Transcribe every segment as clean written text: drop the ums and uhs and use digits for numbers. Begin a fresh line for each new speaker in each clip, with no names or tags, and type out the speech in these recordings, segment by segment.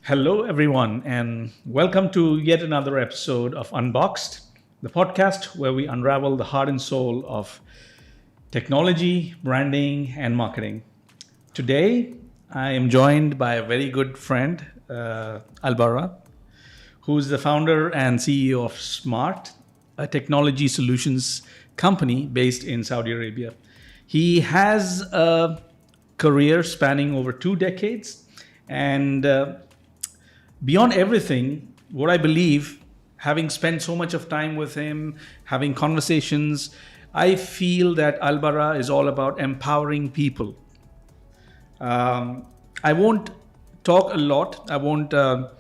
Hello, everyone, and welcome to yet another episode of Unboxed, the podcast where we unravel the heart and soul of technology, branding, and marketing. Today, I am joined by a very good friend, Albara, who's the founder and CEO of Smart, a technology solutions company based in Saudi Arabia. He has a career spanning over 2 decades, and beyond everything, what I believe, having spent so much of time with him, having conversations, I feel that Albara is all about empowering people. I won't talk a lot. I'll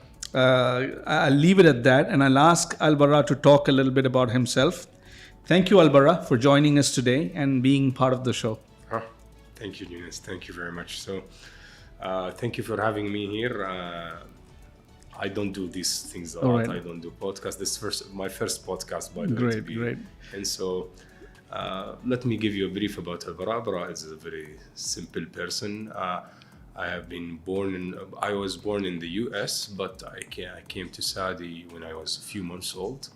leave it at that, and I'll ask Albara to talk a little bit about himself. Thank you, Albara, for joining us today and being part of the show.
Thank you, Eunice. Thank you very much. Thank you for having me here. I don't do these things a lot. I don't do podcasts. This is my first podcast, by the way.
Great.
And so, let me give you a brief about Albara. Albara is a very simple person. I was born in the US, but I came to Saudi when I was a few months old.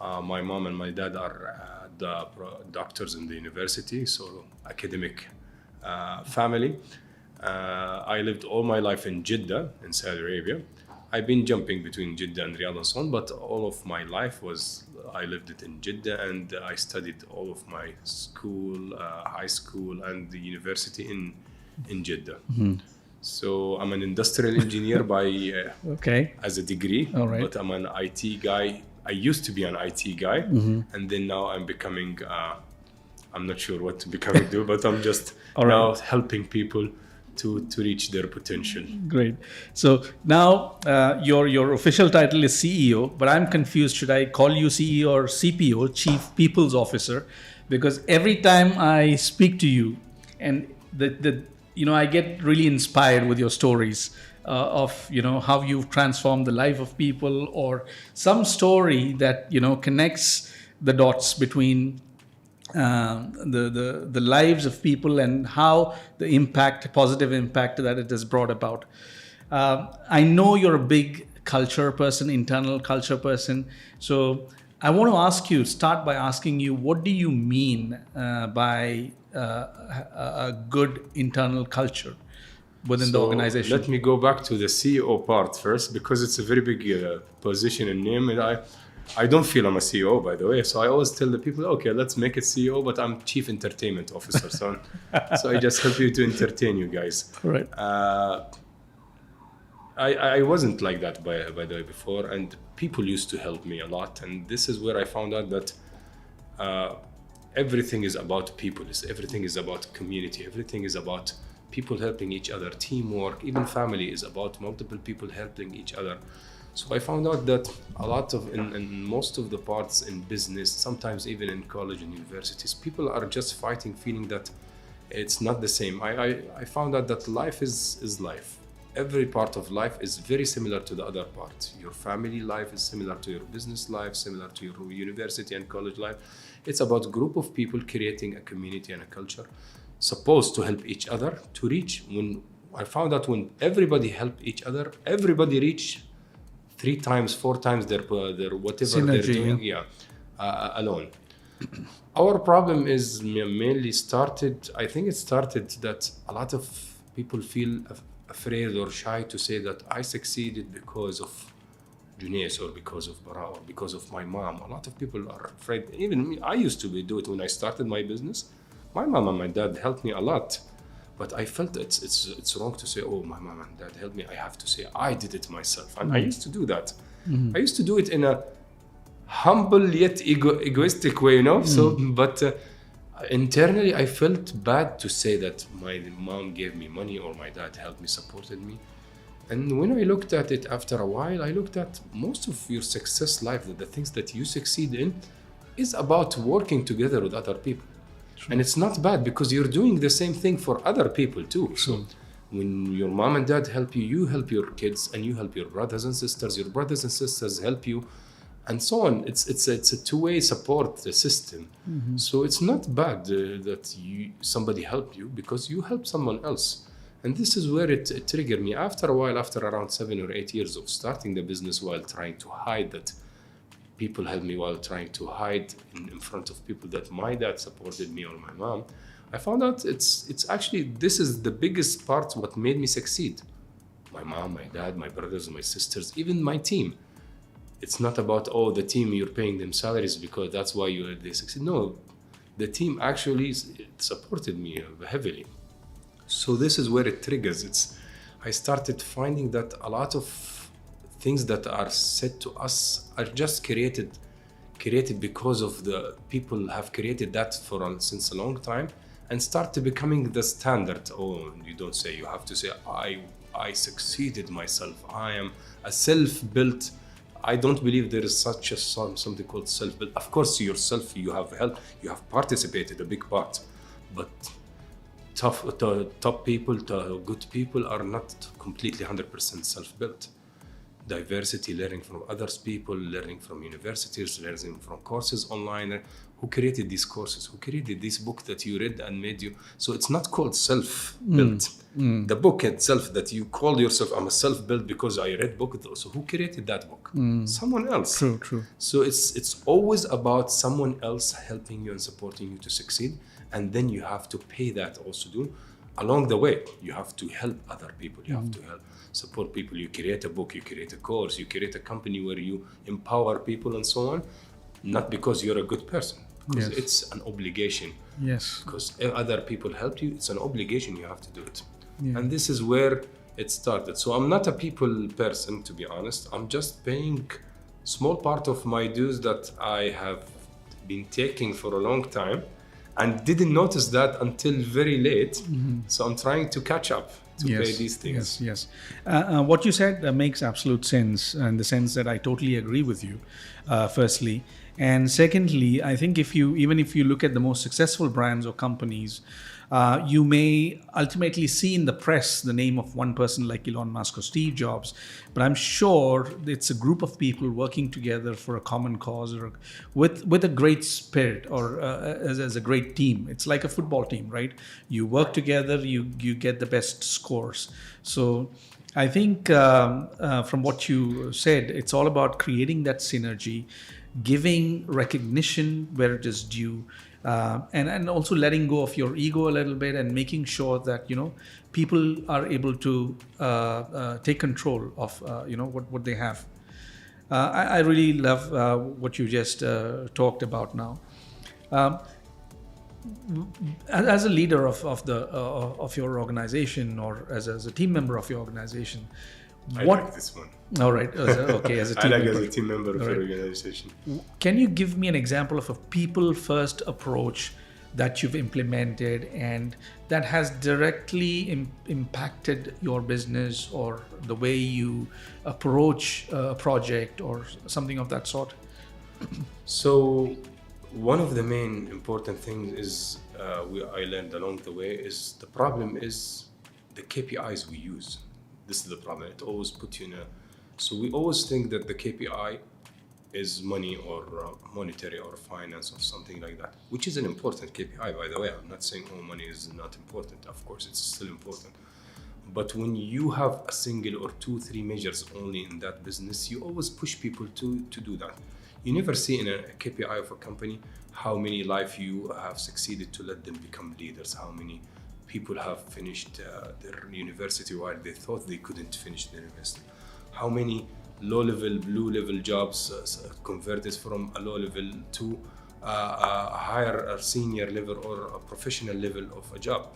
My mom and my dad are the doctors in the university, so academic family. I lived all my life in Jeddah, in Saudi Arabia. I've been jumping between Jeddah and Riyadh and so on, but all of my life I lived it in Jeddah, and I studied all of my school, high school, and the university in Jeddah. Mm-hmm. So I'm an industrial engineer as a degree, but I'm an IT guy. I used to be an IT guy, and then now I'm becoming, I'm not sure what to become do, but I'm just now helping people to reach their potential.
Great. So now your official title is CEO, but I'm confused. Should I call you CEO or CPO, Chief People's Officer? Because every time I speak to you, and I get really inspired with your stories of how you've transformed the life of people, or some story that connects the dots between the lives of people and how the positive impact that it has brought about. I know you're a big culture person, internal culture person. So I want to start by asking you, what do you mean by a good internal culture within the organization?
Let me go back to the CEO part first, because it's a very big position and name. And I don't feel I'm a CEO, by the way. So I always tell the people, okay, let's make it CEO, but I'm Chief Entertainment Officer. So I just help you to entertain you guys.
Right.
I wasn't like that, by the way, before. And people used to help me a lot. And this is where I found out that everything is about people. Everything is about community. Everything is about people helping each other, teamwork. Even family is about multiple people helping each other. So I found out that a lot of, in most of the parts in business, sometimes even in college and universities, people are just fighting, feeling that it's not the same. I found out that life is life. Every part of life is very similar to the other part. Your family life is similar to your business life, similar to your university and college life. It's about a group of people creating a community and a culture supposed to help each other to reach. When I found out when everybody help each other, everybody reach 3 times, 4 times their whatever synergy, they're doing, alone. Our problem is mainly started. I think it started that a lot of people feel afraid or shy to say that I succeeded because of Junes or because of Bara or because of my mom. A lot of people are afraid. Even me, I used to do it when I started my business. My mom and my dad helped me a lot. But I felt it's wrong to say, oh, my mom and dad helped me. I have to say, I did it myself. And I used to do that. I used to do it in a humble yet egoistic way, So, but internally, I felt bad to say that my mom gave me money or my dad helped me, supported me. And when I looked at it after a while, I looked at most of your success life, the things that you succeed in, is about working together with other people. And it's not bad because you're doing the same thing for other people too. So when your mom and dad help you, you help your kids, and you help your brothers and sisters. Your brothers and sisters help you, and so on. It's a two-way support system. So it's not bad that somebody helped you, because you help someone else. And this is where it triggered me. After a while, after around 7 or 8 years of starting the business while trying to hide that people helped me, while trying to hide in front of people that my dad supported me or my mom, I found out it's actually, this is the biggest part what made me succeed. My mom, my dad, my brothers, my sisters, even my team. It's not about, oh, the team, you're paying them salaries because that's why they succeed. No, the team actually supported me heavily. So this is where it triggers. I started finding that a lot of things that are said to us are just created because of the people have created that since a long time, and start to becoming the standard. Oh, you don't say, you have to say, I succeeded myself. I am a self-built. I don't believe there is such a something called self-built. Of course, yourself, you have helped, you have participated a big part, but top people, good people are not completely 100% self-built. Diversity, learning from others people, learning from universities, learning from courses online. Who created these courses? Who created this book that you read and made you? So it's not called self-built. The book itself that you called yourself, I'm a self-built because I read book. So who created that book? Someone else.
True.
So it's always about someone else helping you and supporting you to succeed. And then you have to pay that also do. Along the way, you have to help other people. You have to help support people. You create a book, you create a course, you create a company where you empower people and so on. Not because you're a good person, because it's an obligation.
Yes.
Because other people helped you, it's an obligation, you have to do it.
Yeah.
And this is where it started. So I'm not a people person, to be honest. I'm just paying small part of my dues that I have been taking for a long time, and didn't notice that until very late. So I'm trying to catch up to pay these things.
Yes. What you said makes absolute sense, in the sense that I totally agree with you, firstly. And secondly, I think even if you look at the most successful brands or companies, you may ultimately see in the press the name of one person like Elon Musk or Steve Jobs, but I'm sure it's a group of people working together for a common cause, or with a great spirit, or as a great team. It's like a football team, right? You work together, you get the best scores. So I think from what you said, it's all about creating that synergy, giving recognition where it is due, and also letting go of your ego a little bit, and making sure that people are able to take control of what they have. I really love what you just talked about now. As a leader of your organization, or as a team member of your organization,
I like this one.
All right. Okay, as a team member.
As a team member of your organization.
Can you give me an example of a people-first approach that you've implemented and that has directly impacted your business, or the way you approach a project or something of that sort?
So one of the main important things is I learned along the way is the problem is the KPIs we use. This is the problem. It always puts you in a... So we always think that the KPI is money, or monetary, or finance, or something like that, which is an important KPI, by the way. I'm not saying, oh, money is not important. Of course, it's still important. But when you have a single or 2-3 measures only in that business, you always push people to do that. You never see in a KPI of a company how many life you have succeeded to let them become leaders, how many people have finished their university while they thought they couldn't finish their university, how many low-level, blue-level jobs converted from a low level to a higher senior level or a professional level of a job.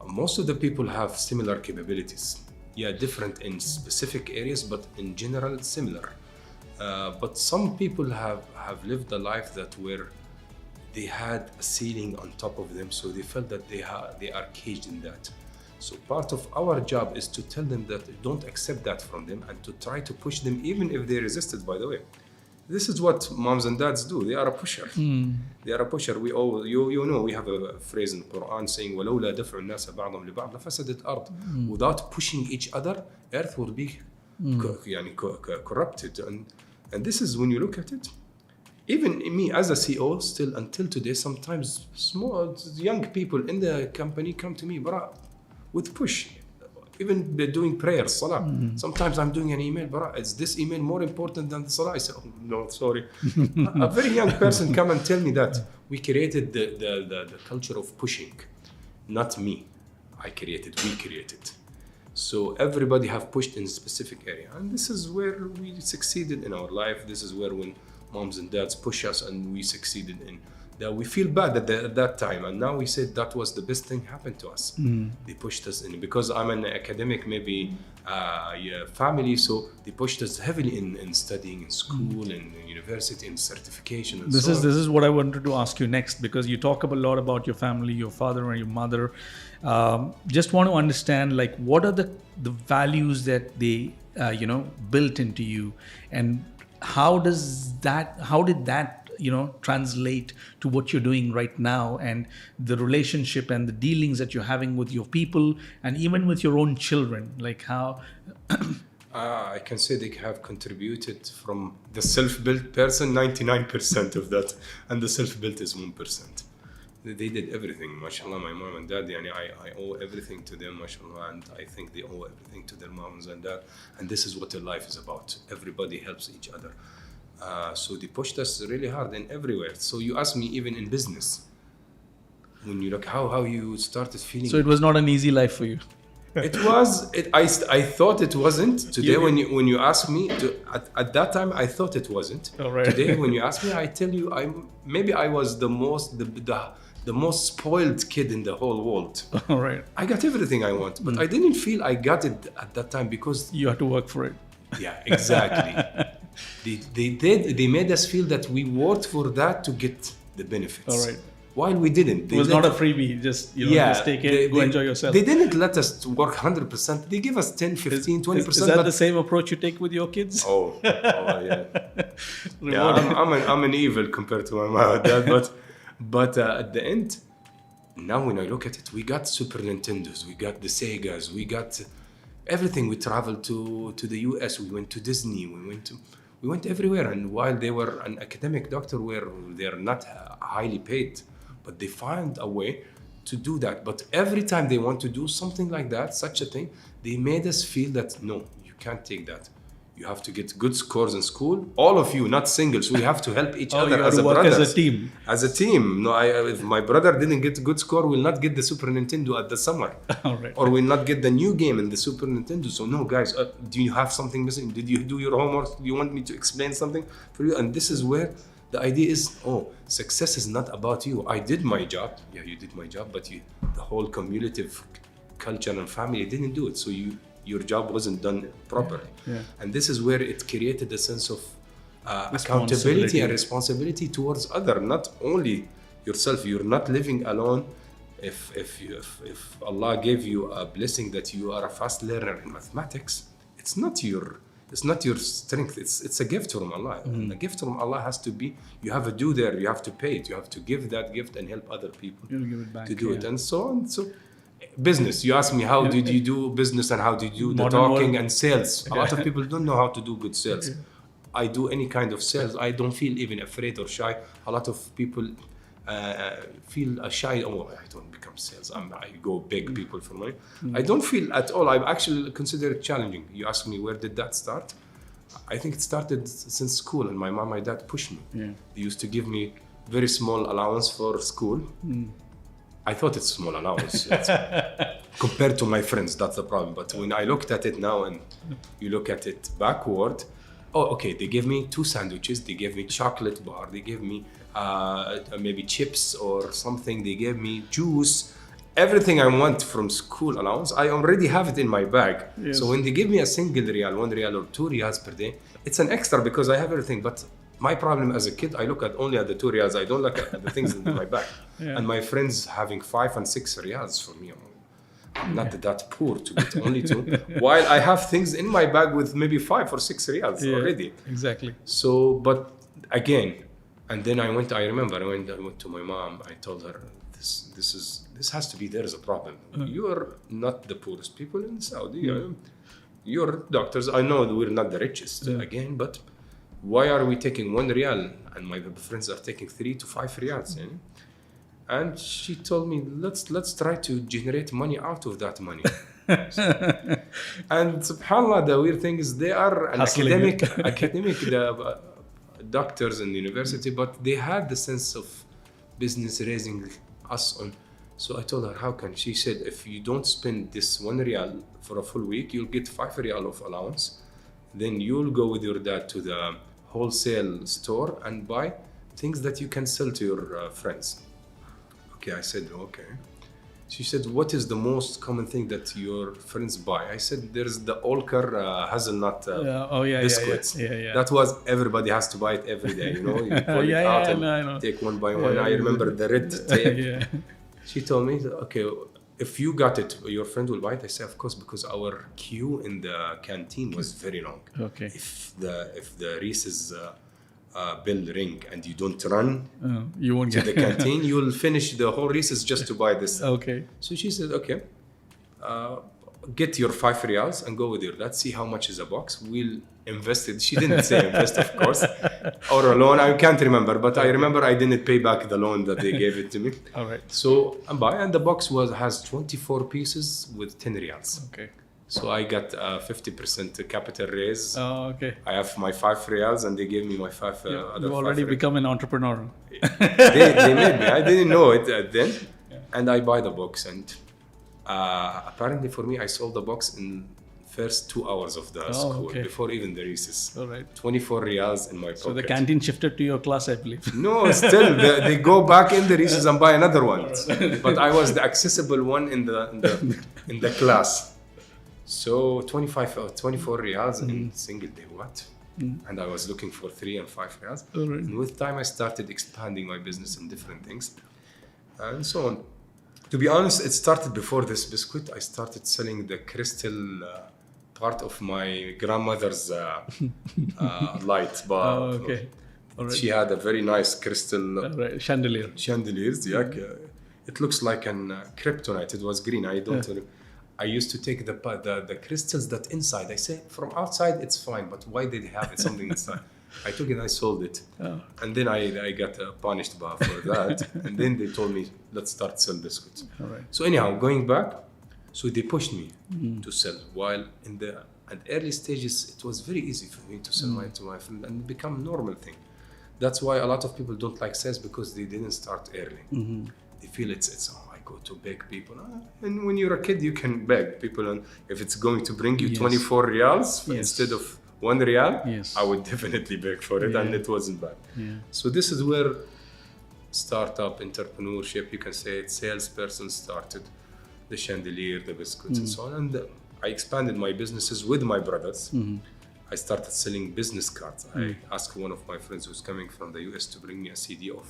Most of the people have similar capabilities. Yeah, different in specific areas, but in general similar. But some people have lived a life that where they had a ceiling on top of them, so they felt that they are caged in that. So part of our job is to tell them that don't accept that from them, and to try to push them even if they resist it, by the way. This is what moms and dads do. They are a pusher. They are a pusher. We all, you know, we have a phrase in the Quran saying, وَلَوْلَا دَفْعُ النَّاسَ بَعْضَهُمْ لِبَعْضٍ لَفَسَدَتْ الْأَرْض. Without pushing each other, earth would be corrupted. And this is when you look at it. Even me as a CEO, still until today, sometimes small young people in the company come to me, Bara, with push. even doing prayers, salah. Sometimes I'm doing an email, but is this email more important than the salah? I say, oh, no, sorry. A very young person come and tell me that we created the culture of pushing, not me. We created. So everybody have pushed in a specific area, and this is where we succeeded in our life. This is where when moms and dads push us and we succeeded in that, we feel bad at that time, and now we said that was the best thing happened to us. They pushed us in because I'm an academic maybe family, so they pushed us heavily in studying in school and university and certification and
this is what I wanted to ask you next, because you talk a lot about your family, your father and your mother. Just want to understand, like, what are the values that they built into you, and how did that translate to what you're doing right now, and the relationship and the dealings that you're having with your people and even with your own children, like how
I can say they have contributed from the self-built person 99% of that, and the self-built is 1%. They did everything, mashallah. My mom and dad, I owe everything to them, mashallah, and I think they owe everything to their moms and dad. And this is what their life is about. Everybody helps each other. So they pushed us really hard in everywhere. So you ask me, even in business, when you look how you started feeling.
So it was not an easy life for you.
It was. I thought it wasn't. Today, when you ask me, at that time, I thought it wasn't.
Oh, right.
Today, when you ask me, I tell you, I was the most spoiled kid in the whole world.
All right.
I got everything I want, but I didn't feel I got it at that time because
you had to work for it.
Yeah, exactly. They made us feel that we worked for that to get the benefits.
All right.
While we didn't.
It was not a freebie, just just take it, go enjoy yourself.
They didn't let us work 100%. They give us 10, 15, 20%.
Is that the same approach you take with your kids?
Oh yeah. I'm an evil compared to my mom and dad, but at the end, now when I look at it, we got Super Nintendos, we got the Segas, we got everything. We traveled to the US, we went to Disney, we went everywhere. And while they were an academic doctor where they're not highly paid, but they find a way to do that. But every time they want to do something like that, such a thing, they made us feel that, no, you can't take that. You have to get good scores in school. All of you, not singles. We have to help each other as a brothers.
As a team.
As a team. No, if my brother didn't get a good score, we'll not get the Super Nintendo at the summer.
All right.
Or we'll not get the new game in the Super Nintendo. So no, guys, do you have something missing? Did you do your homework? Do you want me to explain something for you? And this is where the idea is, success is not about you. I did my job. Yeah, you did my job, but the whole cumulative culture and family didn't do it. So your job wasn't done properly. Yeah. And this is where it created a sense of accountability and responsibility towards other, not only yourself. You're not living alone. If Allah gave you a blessing that you are a fast learner in mathematics, it's not your strength. It's a gift from Allah. And the gift from Allah has to be, you have a due there, you have to pay it, you have to give that gift and help other people to do it, and so on. So business, you ask me, how did you do business and how did you do the talking and sales? A lot of people don't know how to do good sales. I do any kind of sales. I don't feel even afraid or shy. A lot of people feel shy. I don't become sales. I go beg people for money. I don't feel at all. I actually consider it challenging. You ask me, where did that start? I think it started since school, and my mom, my dad pushed me. Yeah. They used to give me very small allowance for school. I thought it's small allowance compared to my friends. That's the problem. But when I looked at it now and you look at it backward, okay, they gave me 2 sandwiches, they gave me chocolate bar, they gave me maybe chips or something, they gave me juice. Everything I want from school allowance, I already have it in my bag. Yes. So when they give me a single real, 1 real or 2 reals per day, it's an extra because I have everything. But my problem as a kid, I look only at the 2 reals. I don't look at the things in my bag. Yeah. And my friends having 5 and 6 reals for me. I'm not that poor to get only 2. While I have things in my bag with maybe 5 or 6 reals already. Exactly. So, but again, and then I went to my mom. I told her, this has to be, there is a problem. You're not the poorest people in Saudi. You're doctors. I know that we're not the richest again, but why are we taking 1 real and my friends are taking 3 to 5 reals? And she told me, let's try to generate money out of that money. And subhanallah, the weird thing is they are an
Hustling.
academic doctors in the university, but they had the sense of business raising us on. So I told her, how can? She said, if you don't spend this 1 riyal for a full week, you'll get 5 riyal of allowance. Then you'll go with your dad to the wholesale store and buy things that you can sell to your friends. Okay, I said, okay. She said, what is the most common thing that your friends buy? I said, there's the Olker hazelnut biscuits.
Yeah.
That was, everybody has to buy it every day, you know? You pull it out and
I know.
take one by one. I remember the red tape.
Yeah.
She told me, okay, if you got it, your friend will buy it. I said, of course, because our queue in the canteen was very long.
Okay.
If the Reese's bell ring and you don't run
You won't
to
get
the canteen, you'll finish the whole Reese's just to buy this.
Okay.
So she said, okay, get your 5 riyals and go with your dad, see how much is a box. We'll invest it. She didn't say invest, of course, or a loan. I can't remember, but I remember I didn't pay back the loan that they gave it to me.
All right.
So I buy, and the box has 24 pieces with 10 riyals.
Okay.
So I got 50% capital raise.
Oh, okay.
I have my 5 riyals, and they gave me my 5 other
You've
5
already
riyals.
become an entrepreneur.
They made me. I didn't know it then. And I buy the box, and apparently for me, I sold the box in first 2 hours of the school,
okay.
before even the recess.
All right.
24 riyals in my pocket.
So the canteen shifted to your class, I believe.
No, still they go back in the recess and buy another one. But I was the accessible one in the class. So 24 riyals in single day, what? And I was looking for 3 and 5 riyals.
All right.
And with time, I started expanding my business in different things, and so on. To be honest, it started before this biscuit. I started selling the crystal part of my grandmother's light bulb.
Oh, okay. All right.
She had a very nice crystal
All right. Chandelier.
chandeliers. Yeah, it looks like an kryptonite. It was green. I used to take the crystals that inside. I say from outside it's fine, but why did they have it something inside? I took it and I sold it, and then I got punished for that. And then they told me, let's start sell biscuits.
All right.
So anyhow, going back, so they pushed me to sell. While at early stages, it was very easy for me to sell to my friend, and it become a normal thing. That's why a lot of people don't like sales, because they didn't start early. They feel it's I go to beg people, and when you're a kid, you can beg people, and if it's going to bring you 24 riyals instead of 1 riyal, I would definitely beg for it, and it wasn't bad. So this is where startup entrepreneurship, you can say it, salesperson started, the chandelier, the biscuits, and so on. And I expanded my businesses with my brothers. I started selling business cards. I asked one of my friends who's coming from the US to bring me a CD of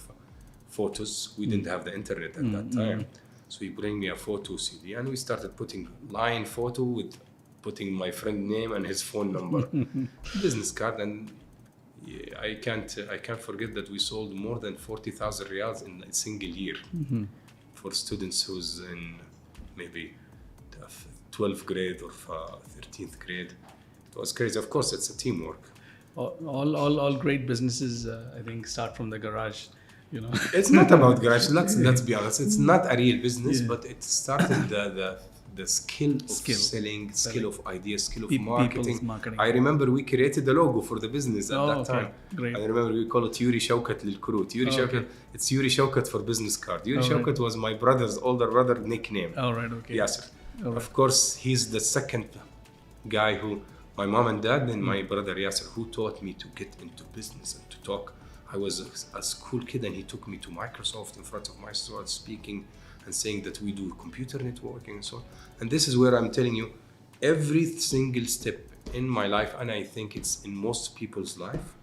photos. We didn't have the internet at that time. So he bring me a photo CD, and we started putting line photo with putting my friend name and his phone number, business card, and I can't forget that we sold more than 40,000 riyals in a single year for students who's in maybe 12th grade or 13th grade. It was crazy. Of course, it's a teamwork.
All great businesses, I think, start from the garage. You know,
it's not about garage. Let's be honest. It's not a real business, but it started the skill of selling, skill of ideas, skill of marketing. I remember we created the logo for the business at that time.
Great.
I remember we call it Yuri Shaukat lil Kurut. Yuri Shaukat, it's Yuri Shaukat for business card. Yuri Shaukat was my brother's older brother nickname.
All right, okay.
Yasser. Of course, he's the second guy who, my mom and dad, and my brother Yasser, who taught me to get into business and to talk. I was a school kid, and he took me to Microsoft in front of my store speaking and saying that we do computer networking and so on. And this is where I'm telling you, every single step in my life, and I think it's in most people's life,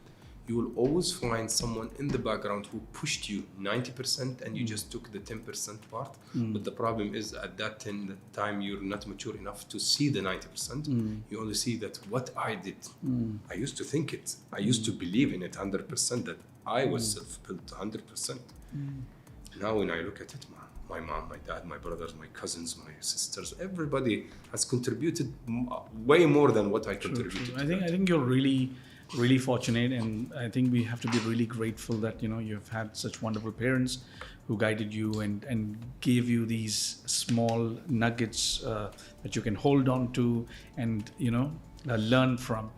you will always find someone in the background who pushed you 90% and you just took the 10% part. But the problem is at that time, you're not mature enough to see the 90%. You only see that what I did. I used to think it. I used to believe in it 100%, that I was self-built 100%. Now when I look at it, my mom, my dad, my brothers, my cousins, my sisters, everybody has contributed way more than what I contributed.
I think you're really really fortunate, and I think we have to be really grateful that you've had such wonderful parents who guided you and gave you these small nuggets that you can hold on to and learn from.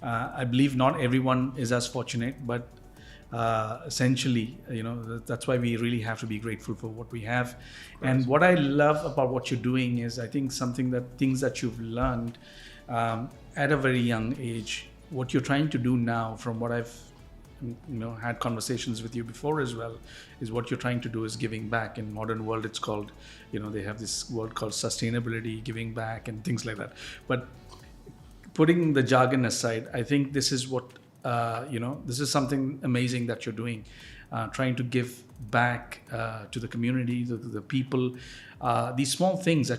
I believe not everyone is as fortunate, but essentially, that's why we really have to be grateful for what we have. And what I love about what you're doing is, I think things that you've learned at a very young age, what you're trying to do now, from what I've had conversations with you before as well, is what you're trying to do is giving back. In modern world, it's called, they have this word called sustainability, giving back and things like that. But putting the jargon aside, I think this is what this is something amazing that you're doing, trying to give back to the community, to the people, these small things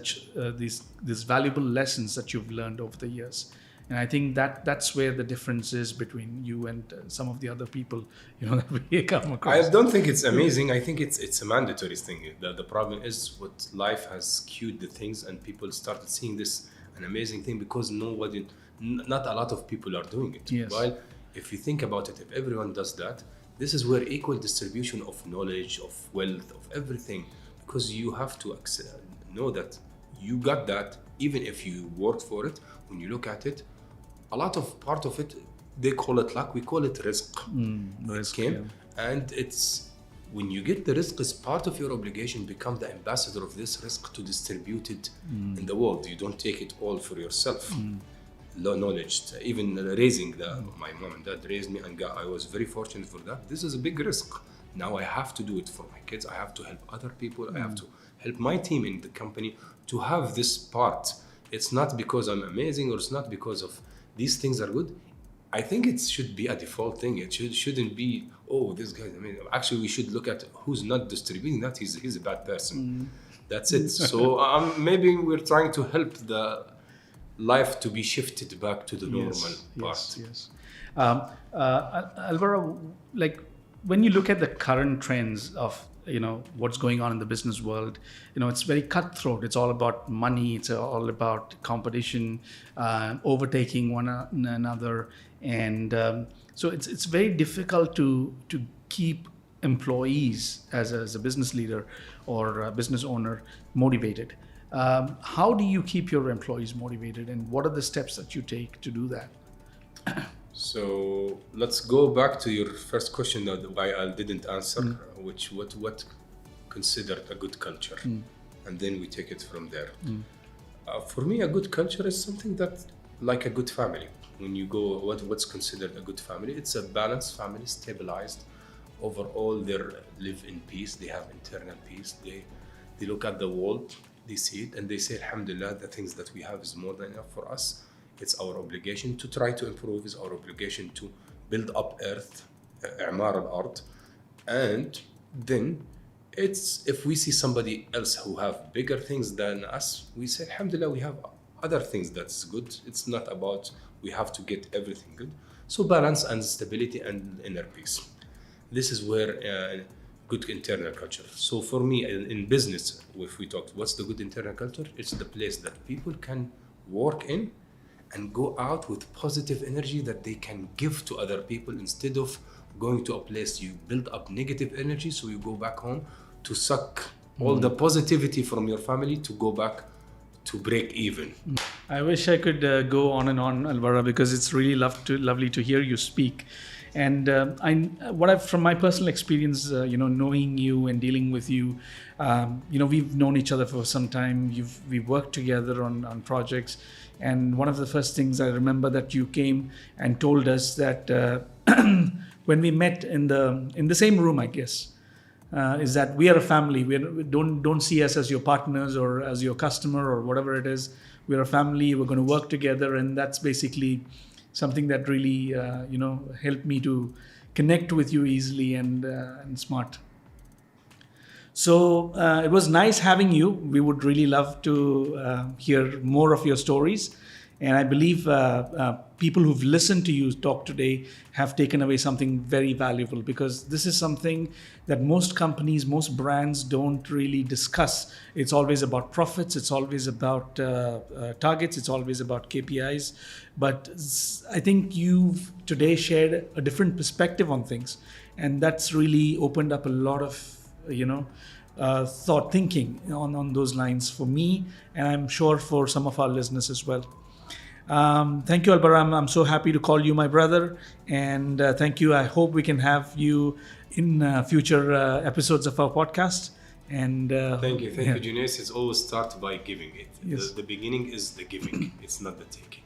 these valuable lessons that you've learned over the years. And I think that's where the difference is between you and some of the other people that we come across.
I don't think it's amazing. I think it's a mandatory thing. The problem is what life has skewed the things, and people started seeing this an amazing thing because not a lot of people are doing it.
Yes.
While if you think about it, if everyone does that, this is where equal distribution of knowledge, of wealth, of everything, because you have to know that you got that, even if you worked for it. When you look at it, a lot of part of it, they call it luck, we call it rizq.
Yeah.
And it's when you get the rizq, it's part of your obligation, become the ambassador of this rizq to distribute it in the world. You don't take it all for yourself. Knowledge, even raising my mom and dad raised me, and I was very fortunate for that. This is a big risk. Now I have to do it for my kids. I have to help other people. I have to help my team in the company to have this part. It's not because I'm amazing, or it's not because of these things are good. I think it should be a default thing. It shouldn't be, oh, this guy. I mean, actually, we should look at who's not distributing that. He's a bad person. That's it. So maybe we're trying to help the life to be shifted back to the normal part.
Yes. Albara, like when you look at the current trends of what's going on in the business world, it's very cutthroat. It's all about money. It's all about competition, overtaking one another, and so it's very difficult to keep employees as a business leader or a business owner motivated. How do you keep your employees motivated, and what are the steps that you take to do that?
So let's go back to your first question that why I didn't answer, which what considered a good culture, and then we take it from there. For me, a good culture is something that like a good family. When you go, what's considered a good family? It's a balanced family, stabilized. Overall, they live in peace. They have internal peace. They look at the world, they see it, and they say, Alhamdulillah, the things that we have is more than enough for us. It's our obligation to try to improve. It's our obligation to build up earth, i'mar al-ard. And then if we see somebody else who have bigger things than us, we say, Alhamdulillah, we have other things that's good. It's not about we have to get everything good. So balance and stability and inner peace. This is where good internal culture. So for me, in business, if we talk, what's the good internal culture? It's the place that people can work in and go out with positive energy that they can give to other people, instead of going to a place you build up negative energy, so you go back home to suck all the positivity from your family to go back to break even.
I wish I could go on and on, Albara, because it's really lovely to hear you speak. And from my personal experience, knowing you and dealing with you, we've known each other for some time. We've worked together on projects. And one of the first things I remember that you came and told us that when we met in the same room, I guess, is that we are a family. We don't see us as your partners or as your customer or whatever it is. We're a family. We're going to work together, and that's basically something that really helped me to connect with you easily and smart. So it was nice having you. We would really love to hear more of your stories. And I believe people who've listened to you talk today have taken away something very valuable, because this is something that most companies, most brands don't really discuss. It's always about profits. It's always about targets. It's always about KPIs. But I think you've today shared a different perspective on things. And that's really opened up a lot of, thought thinking on those lines for me, and I'm sure for some of our listeners as well. Thank you, Albara. I'm so happy to call you my brother, and thank you. I hope we can have you in future episodes of our podcast. And
thank you, Junaid. It's always start by giving it.
Yes.
The beginning is the giving. It's not the taking.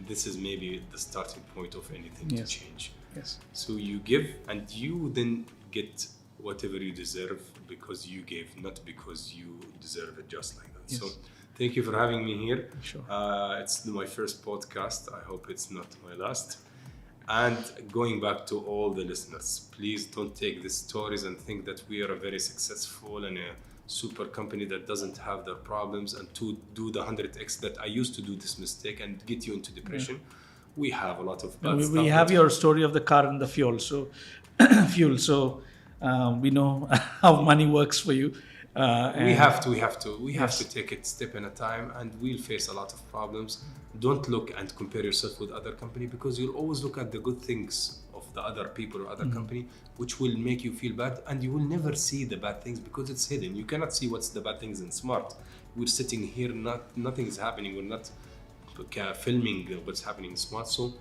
This is maybe the starting point of anything to change.
Yes.
So you give, and you then get whatever you deserve because you gave, not because you deserve it, just like that.
Yes.
So thank you for having me here.
Sure.
It's my first podcast. I hope it's not my last. And going back to all the listeners, please don't take these stories and think that we are a very successful and a super company that doesn't have their problems, and to do the 100x that I used to do this mistake and get you into depression. Yeah. We have a lot of bad stuff.
We have your story of the car and the fuel. So we know how money works for you.
We have to take it step at a time, and we'll face a lot of problems. Don't look and compare yourself with other company, because you'll always look at the good things of the other people or other company, which will make you feel bad, and you will never see the bad things because it's hidden. You cannot see what's the bad things in Smart. We're sitting here, nothing is happening. We're not filming what's happening in Smart. So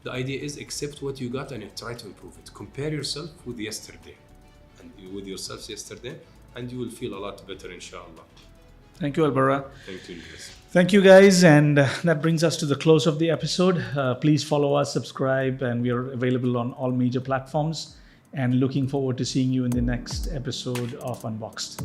the idea is accept what you got and try to improve it. Compare yourself with yesterday and with yourselves yesterday, and you will feel a lot better, inshallah.
Thank you, Albara.
Thank you, guys.
Thank you, guys. And that brings us to the close of the episode. Please follow us, subscribe, and we are available on all major platforms. And looking forward to seeing you in the next episode of Unboxed.